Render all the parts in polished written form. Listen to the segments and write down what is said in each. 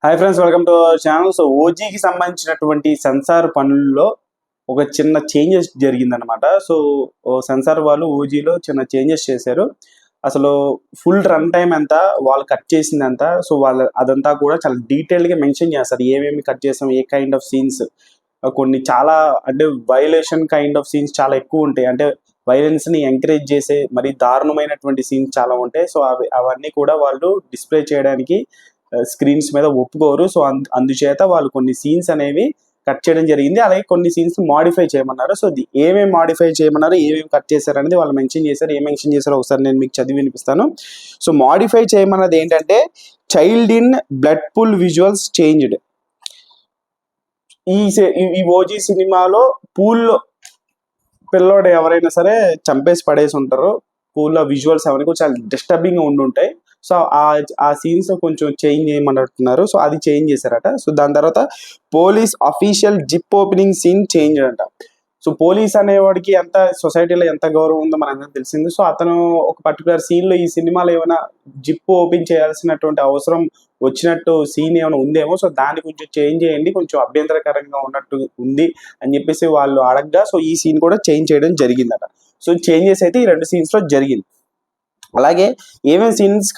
Hi friends, welcome to our channel. So ఓజీకి సంబంధించినటువంటి censor పనుల్లో ఒక చిన్న చేంజెస్ జరిగిందనమాట. సో సెన్సార్ వాళ్ళు ఓజీలో చిన్న చేంజెస్ చేశారు. అసలు ఫుల్ రన్ టైం ఎంత, వాళ్ళు కట్ చేసింది ఎంత, సో వాళ్ళు అదంతా కూడా చాలా డీటెయిల్గా మెన్షన్ చేస్తారు. ఏమేమి కట్ చేసాం, ఏ కైండ్ ఆఫ్ సీన్స్, కొన్ని చాలా అంటే వైలేషన్ కైండ్ ఆఫ్ సీన్స్ చాలా ఎక్కువ ఉంటాయి. అంటే వైలెన్స్ని ఎంకరేజ్ చేసే మరి దారుణమైనటువంటి సీన్స్ చాలా ఉంటాయి. సో అవన్నీ కూడా వాళ్ళు డిస్ప్లే చేయడానికి స్క్రీన్స్ మీద ఒప్పుకోరు. సో అందుచేత వాళ్ళు కొన్ని సీన్స్ అనేవి కట్ చేయడం జరిగింది. అలాగే కొన్ని సీన్స్ మాడిఫై చేయమన్నారు. సో ఏమేమి మాడిఫై చేయమన్నారు, ఏమేమి కట్ చేశారు అనేది వాళ్ళు మెన్షన్ చేశారు. ఏం మెన్షన్ చేశారో ఒకసారి నేను మీకు చదివి వినిపిస్తాను. సో మాడిఫై చేయమన్నది ఏంటంటే, child in blood pool visuals changed. ఈ ఓజీ సినిమాలో పూల్లో పిల్లోడు ఎవరైనా సరే చంపేసి పడేసి ఉంటారు. పూల్లో విజువల్స్ అవన్నీ కూడా చాలా డిస్టర్బింగ్గా ఉండుంటాయి. సో ఆ సీన్స్ కొంచెం చేంజ్ చేయమన్నట్టున్నారు. సో అది చేంజ్ చేశారట. సో దాని తర్వాత police official zip opening scene change అంట. సో పోలీస్ అనేవాడికి ఎంత సొసైటీలో ఎంత గౌరవం ఉందో మనందరికి తెలిసింది. సో అతను ఒక పర్టికులర్ సీన్లో ఈ సినిమాలో ఏమైనా జిప్ ఓపెన్ చేయాల్సినటువంటి అవసరం వచ్చినట్టు సీన్ ఏమైనా ఉందేమో, సో దాన్ని కొంచెం చేంజ్ చేయండి, కొంచెం అభ్యంతరకరంగా ఉన్నట్టు ఉంది అని చెప్పేసి వాళ్ళు అడగగా, సో ఈ సీన్ కూడా చేంజ్ చేయడం జరిగిందట. సో చేంజెస్ అయితే ఈ 2 సీన్స్లో జరిగింది. అలాగే ఏమేమి సీన్స్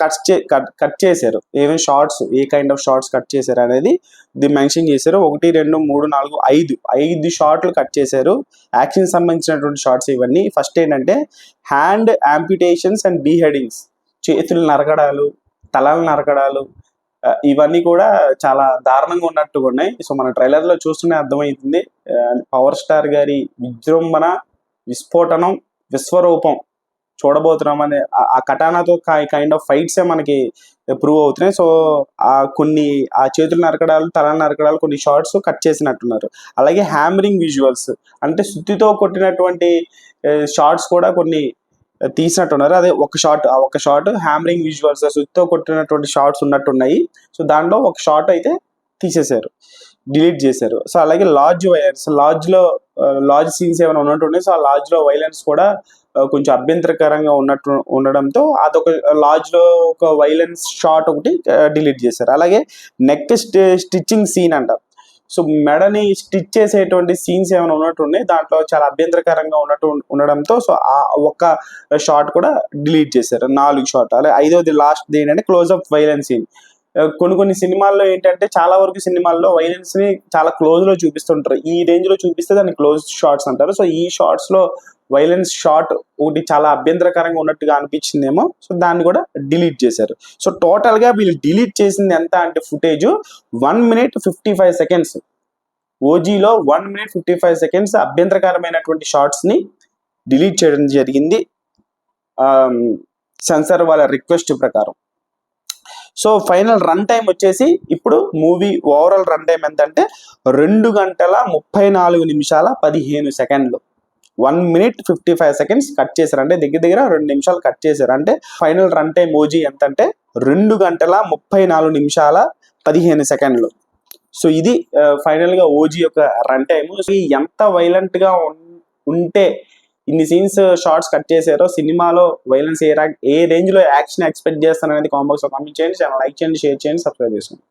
కట్ చేశారు, ఏమేమి షార్ట్స్, ఏ కైండ్ ఆఫ్ షార్ట్స్ కట్ చేశారు అనేది మెన్షన్ చేశారు. 1, 2, 3, 4, 5 షార్ట్లు కట్ చేశారు. యాక్షన్ సంబంధించినటువంటి షార్ట్స్ ఇవన్నీ. ఫస్ట్ ఏంటంటే హ్యాండ్ యాంప్యుటేషన్స్ అండ్ బీహెడింగ్స్, చేతులు నరకడాలు, తలలు నరకడాలు, ఇవన్నీ కూడా చాలా దారుణంగా ఉన్నట్టుగా ఉన్నాయి. సో మన ట్రైలర్లో చూస్తూనే అర్థమవుతుంది. పవర్ స్టార్ గారి విజృంభణ, విస్ఫోటనం, విశ్వరూపం చూడబోతున్నాం అనే ఆ కటానాతో కైండ్ ఆఫ్ ఫైట్సే మనకి ప్రూవ్ అవుతున్నాయి. సో ఆ చేతులు నరకడాలు, తల నరకడాలు కొన్ని షార్ట్స్ కట్ చేసినట్టున్నారు. అలాగే హ్యామరింగ్ విజువల్స్, అంటే సుత్తితో కొట్టినటువంటి షార్ట్స్ కూడా కొన్ని తీసినట్టున్నారు. అదే ఒక షార్ట్ హ్యామరింగ్ విజువల్స్, సుత్తితో కొట్టినటువంటి షార్ట్స్ ఉన్నట్టున్నాయి. సో దాంట్లో ఒక షార్ట్ అయితే తీసేశారు, డిలీట్ చేశారు. సో అలాగే లాడ్జ్ సీన్స్ ఏమైనా ఉన్నట్టున్నాయి. సో ఆ లాడ్జ్లో వైలెన్స్ కూడా కొంచెం అభ్యంతరకరంగా ఉండడంతో అదొక లాడ్జ్లో ఒక వైలెన్స్ షాట్ ఒకటి డిలీట్ చేశారు. అలాగే నెక్ స్టిచ్చింగ్ సీన్ అంట. సో మెడని స్టిచ్ చేసేటువంటి సీన్స్ ఏమైనా ఉన్నట్టున్నాయి. దాంట్లో చాలా అభ్యంతరకరంగా ఉండడంతో సో ఆ ఒక్క షాట్ కూడా డిలీట్ చేశారు. 4 షాట్. అలాగే 5వది లాస్ట్ ఏంటంటే క్లోజ్అప్ వైలెన్స్ సీన్. కొన్ని సినిమాల్లో ఏంటంటే, చాలా వరకు సినిమాల్లో వైలెన్స్ ని చాలా క్లోజ్ లో చూపిస్తుంటారు. ఈ రేంజ్ లో చూపిస్తే దాన్ని క్లోజ్ షాట్స్ అంటారు. సో ఈ షార్ట్స్ లో వైలెన్స్ షాట్ ఒకటి చాలా అభ్యంతరకరంగా ఉన్నట్టుగా అనిపించిందేమో, సో దాన్ని కూడా డిలీట్ చేశారు. సో టోటల్ గా వీళ్ళు డిలీట్ చేసింది ఎంత అంటే, ఫుటేజ్ 1 minute 55 seconds. ఓజీలో 1 minute 55 seconds అభ్యంతరకరమైనటువంటి షార్ట్స్ ని డిలీట్ చేయడం జరిగింది సెన్సార్ వాళ్ళ రిక్వెస్ట్ ప్రకారం. సో ఫైనల్ రన్ టైం వచ్చేసి ఇప్పుడు మూవీ ఓవరాల్ రన్ టైం ఎంత అంటే 2 గంటల 34 నిమిషాల 15 సెకండ్లు. 1 minute 55 seconds కట్ చేశారు. అంటే దగ్గర 2 నిమిషాలు కట్ చేశారు. అంటే ఫైనల్ రన్ టైం ఓజీ ఎంత అంటే 2 గంటల 34 నిమిషాల 15 సెకండ్లు. సో ఇది ఫైనల్ గా ఓజీ యొక్క రన్ టైం. ఎంత వైలెంట్ గా ఉంటే ఇన్ని సీన్స్ షార్ట్స్ కట్ చేశారో, సినిమాలో వైలెన్స్ ఏ రేంజ్ లో యాక్షన్ ఎక్స్పెక్ట్ చేస్తారనేది కామెంట్ బాక్స్ లో కామెంట్ చేయండి. ఛానల్ లైక్ చేయండి, షేర్ చేయండి, సబ్స్క్రైబ్ చేసుకోండి.